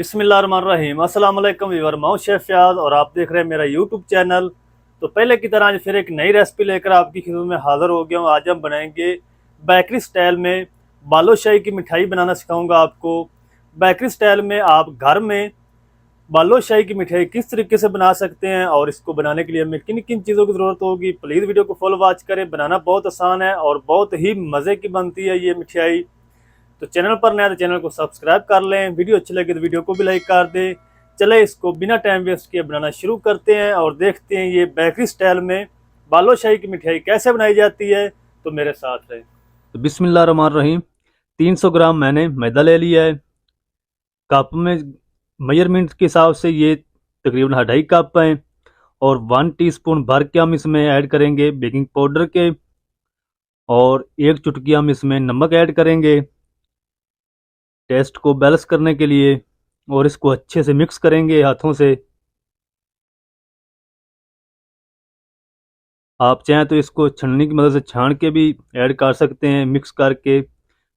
बिस्मिल्लाहिर्रहमानिर्रहीम। अस्सलाम वालेकुम व्यूअर, मैं हूं शेफ फयाज और आप देख रहे हैं मेरा यूट्यूब चैनल। तो पहले की तरह आज फिर एक नई रेसिपी लेकर आपकी खिदमत में हाज़िर हो गया हूं। आज हम बनाएंगे बेकरी स्टाइल में बालूशाही की मिठाई बनाना सिखाऊंगा आपको। बेकरी स्टाइल में आप घर में बालूशाही की मिठाई किस तरीके से बना सकते हैं और इसको बनाने के लिए हमें किन किन चीज़ों की ज़रूरत होगी। प्लीज़ वीडियो को फुल वॉच करें। बनाना बहुत आसान है और बहुत ही मज़े की बनती है ये मिठाई। तो चैनल पर नया तो चैनल को सब्सक्राइब कर लें। वीडियो अच्छी लगे तो वीडियो को भी लाइक कर दें। चले इसको बिना टाइम वेस्ट किए बनाना शुरू करते हैं और देखते हैं ये बेकरी स्टाइल में बालूशाही की मिठाई कैसे बनाई जाती है। तो मेरे साथ रहे। तो बिस्मिल्लाहिर्रहमानिर्रहीम। 300 ग्राम मैंने मैदा ले लिया है। कप में मेजरमेंट के हिसाब से ये तकरीबन 2.5 कप है। और 1 टीस्पून भर के हम इसमें ऐड करेंगे बेकिंग पाउडर के। और 1 चुटकी हम इसमें नमक ऐड करेंगे टेस्ट को बैलेंस करने के लिए। और इसको अच्छे से मिक्स करेंगे हाथों से। आप चाहें तो इसको छन्नी की मदद से छान के भी ऐड कर सकते हैं मिक्स करके।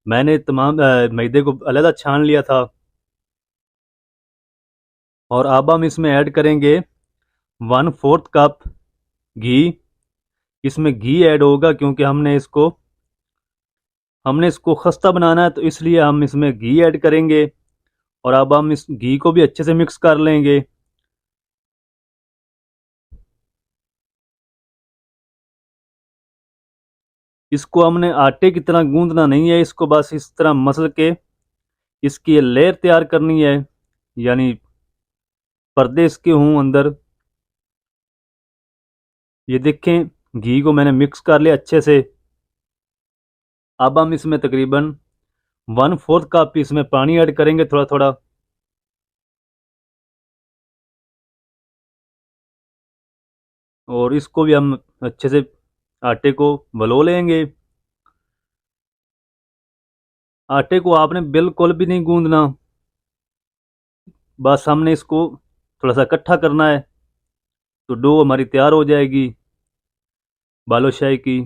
मैंने तमाम मैदे को अलग छान लिया था। और अब हम इसमें ऐड करेंगे 1/4 कप घी। इसमें घी ऐड होगा क्योंकि हमने इसको खस्ता बनाना है, तो इसलिए हम इसमें घी ऐड करेंगे। और अब हम इस घी को भी अच्छे से मिक्स कर लेंगे। इसको हमने आटे की तरह गूंदना नहीं है, इसको बस इस तरह मसल के इसकी लेयर तैयार करनी है, यानी पर्दे इसके हों अंदर। ये देखें घी को मैंने मिक्स कर लिया अच्छे से। अब हम इसमें तकरीबन 1/4 कप इसमें पानी ऐड करेंगे थोड़ा थोड़ा। और इसको भी हम अच्छे से आटे को बलो लेंगे। आटे को आपने बिल्कुल भी नहीं गूंदना, बस हमने इसको थोड़ा सा इकट्ठा करना है, तो डो हमारी तैयार हो जाएगी बालूशाही की।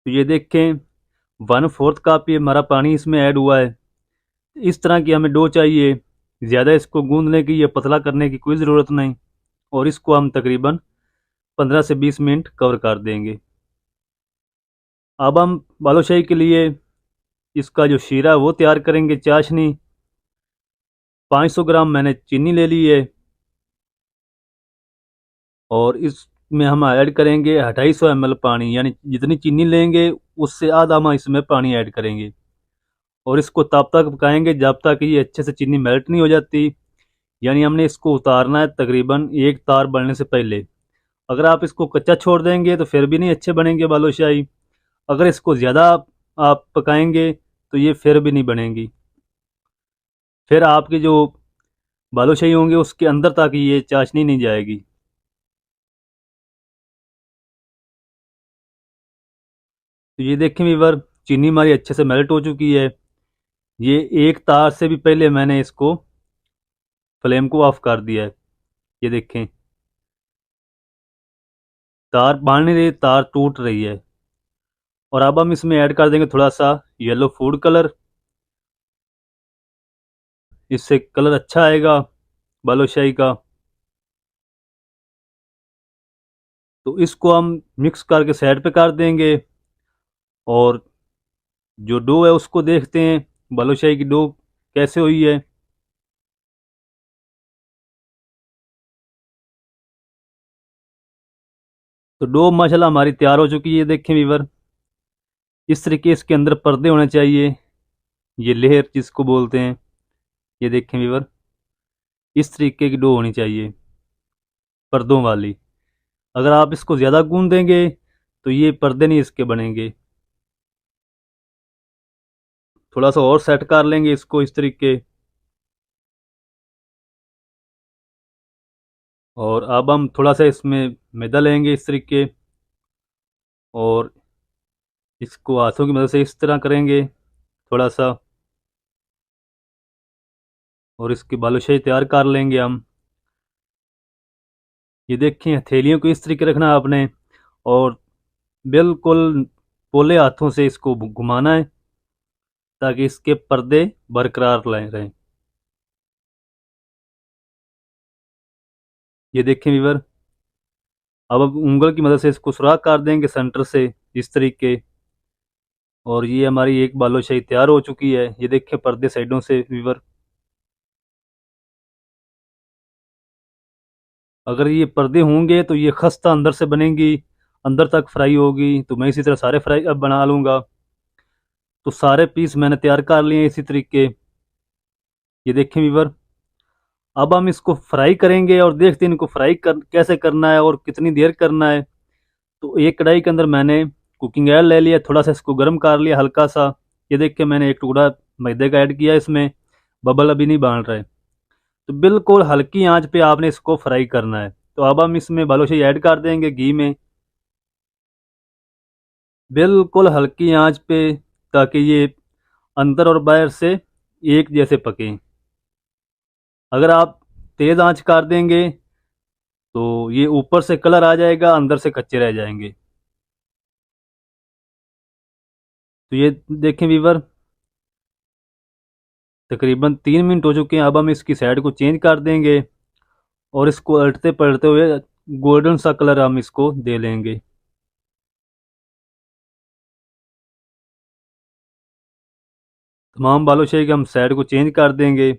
तो ये देखें 1/4 कप ये हमारा पानी इसमें ऐड हुआ है। इस तरह की हमें डो चाहिए, ज़्यादा इसको गूंदने की या पतला करने की कोई ज़रूरत नहीं। और इसको हम तकरीबन 15 से 20 मिनट कवर कर देंगे। अब हम बालूशाही के लिए इसका जो शीरा है वो तैयार करेंगे। चाशनी 500 ग्राम मैंने चीनी ले ली है। और इसमें हम ऐड करेंगे 250 ml पानी, यानी जितनी चीनी लेंगे उससे आधा हम इसमें पानी ऐड करेंगे। और इसको तब तक पकाएंगे जब तक ये अच्छे से चीनी मेल्ट नहीं हो जाती, यानी हमने इसको उतारना है तकरीबन एक तार बनने से पहले। अगर आप इसको कच्चा छोड़ देंगे तो फिर भी नहीं अच्छे बनेंगे बालूशाही। अगर इसको ज़्यादा आप पकाएंगे तो ये फिर भी नहीं बनेंगी। फिर आपकी जो बालूशाही होंगे उसके अंदर तक ये चाशनी नहीं जाएगी। तो ये देखें वीवर, चीनी हमारी अच्छे से मेल्ट हो चुकी है। ये एक तार से भी पहले मैंने इसको फ्लेम को ऑफ कर दिया है। ये देखें तार बांध नहीं रही, तार टूट रही है। और अब हम इसमें ऐड कर देंगे थोड़ा सा येलो फूड कलर। इससे कलर अच्छा आएगा बालूशाही का। तो इसको हम मिक्स करके साइड पे कर देंगे। और जो डो है उसको देखते हैं बालूशाही की डो कैसे हुई है। तो डो माशाल्लाह हमारी तैयार हो चुकी है। देखें वीवर, इस तरीके इसके अंदर पर्दे होने चाहिए, ये लेयर जिसको बोलते हैं। ये देखें वीवर, इस तरीके की डो होनी चाहिए पर्दों वाली। अगर आप इसको ज़्यादा गूंद देंगे तो ये पर्दे नहीं इसके बनेंगे। थोड़ा सा और सेट कर लेंगे इसको इस तरीके। और अब हम थोड़ा सा इसमें मैदा लेंगे इस तरीके। और इसको हाथों की मदद से इस तरह करेंगे थोड़ा सा। और इसकी बालूशाही तैयार कर लेंगे हम। ये देखिए हथेलियों को इस तरीके रखना है आपने। और बिल्कुल पोले हाथों से इसको घुमाना है। ताकि इसके पर्दे बरकरार रहें। ये देखें व्यूअर, अब उंगल की मदद से इसको सुराख कर देंगे सेंटर से इस तरीके, और ये हमारी एक बालूशाही तैयार हो चुकी है। ये देखें पर्दे साइडों से व्यूअर, अगर ये पर्दे होंगे तो ये खस्ता अंदर से बनेंगी, अंदर तक फ्राई होगी। तो मैं इसी तरह सारे फ्राई अब बना लूँगा। तो सारे पीस मैंने तैयार कर लिए इसी तरीके। ये देखें व्यूअर, अब हम इसको फ्राई करेंगे और देखते हैं इनको कैसे करना है और कितनी देर करना है। तो एक कढ़ाई के अंदर मैंने कुकिंग ऑयल ले लिया, थोड़ा सा इसको गर्म कर लिया हल्का सा। ये देख के मैंने एक टुकड़ा मैदे का ऐड किया इसमें, बबल अभी नहीं बांध रहा है। तो बिल्कुल हल्की आंच पे आपने इसको फ्राई करना है। तो अब हम इसमें बालूशाही ऐड कर देंगे घी में, बिल्कुल हल्की आंच पे, ताकि ये अंदर और बाहर से एक जैसे पके। अगर आप तेज़ आंच कर देंगे तो ये ऊपर से कलर आ जाएगा, अंदर से कच्चे रह जाएंगे। तो ये देखें वीवर, तकरीबन 3 मिनट हो चुके हैं। अब हम इसकी साइड को चेंज कर देंगे और इसको अलटते पलटते हुए गोल्डन सा कलर हम इसको दे लेंगे। तमाम बालूशाही के हम साइड को चेंज कर देंगे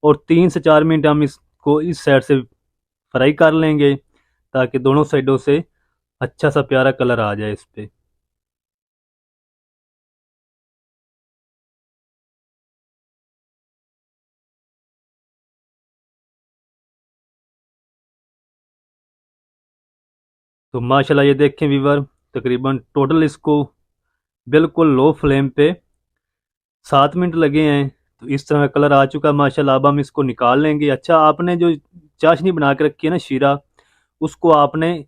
और 3 से 4 मिनट हम इसको इस साइड से फ्राई कर लेंगे, ताकि दोनों साइडों से अच्छा सा प्यारा कलर आ जाए इस पे। तो माशाल्लाह ये देखें वीवर, तकरीबन टोटल इसको बिल्कुल लो फ्लेम पे 7 मिनट लगे हैं। तो इस तरह का कलर आ चुका है माशाल्लाह। अब हम इसको निकाल लेंगे। अच्छा, आपने जो चाशनी बना के रखी है ना शीरा, उसको आपने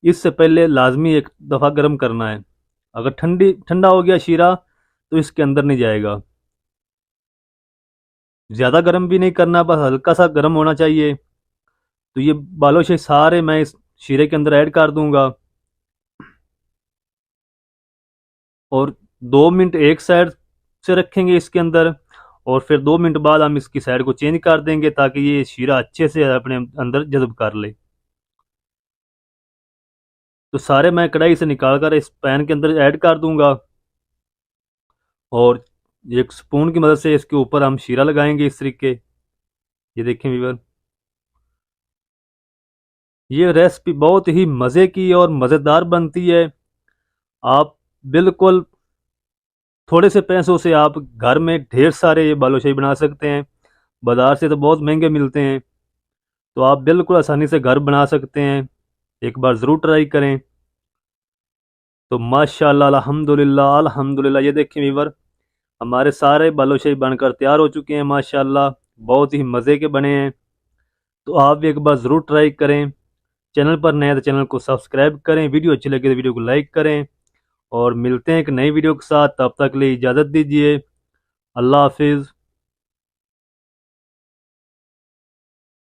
इससे पहले लाजमी एक दफ़ा गर्म करना है। अगर ठंडा हो गया शीरा तो इसके अंदर नहीं जाएगा। ज़्यादा गर्म भी नहीं करना, बस हल्का सा गर्म होना चाहिए। तो ये बालूशाही सारे मैं इस शीरे के अंदर ऐड कर दूंगा और 2 मिनट एक साइड से रखेंगे इसके अंदर, और फिर 2 मिनट बाद हम इसकी साइड को चेंज कर देंगे, ताकि ये शीरा अच्छे से अपने अंदर जज़ब कर ले। तो सारे मैं कढ़ाई से निकाल कर इस पैन के अंदर ऐड कर दूंगा और एक स्पून की मदद से इसके ऊपर हम शीरा लगाएंगे इस तरीके। ये देखें व्यूअर, ये रेसिपी बहुत ही मज़े की और मज़ेदार बनती है। आप बिल्कुल थोड़े से पैसों से आप घर में ढेर सारे ये बालूशाही बना सकते हैं। बाज़ार से तो बहुत महंगे मिलते हैं, तो आप बिल्कुल आसानी से घर बना सकते हैं। एक बार ज़रूर ट्राई करें। तो माशाल्लाह अल्हम्दुलिल्लाह अल्हम्दुलिल्लाह, ये देखें व्यूअर, हमारे सारे बालूशाही बनकर तैयार हो चुके हैं माशाल्लाह। बहुत ही मज़े के बने हैं। तो आप भी एक बार ज़रूर ट्राई करें। चैनल पर नए तो चैनल को सब्सक्राइब करें, वीडियो अच्छी लगे तो वीडियो को लाइक करें, और मिलते हैं एक नई वीडियो के साथ। तब तक के लिए इजाज़त दीजिए। अल्लाह हाफिज़।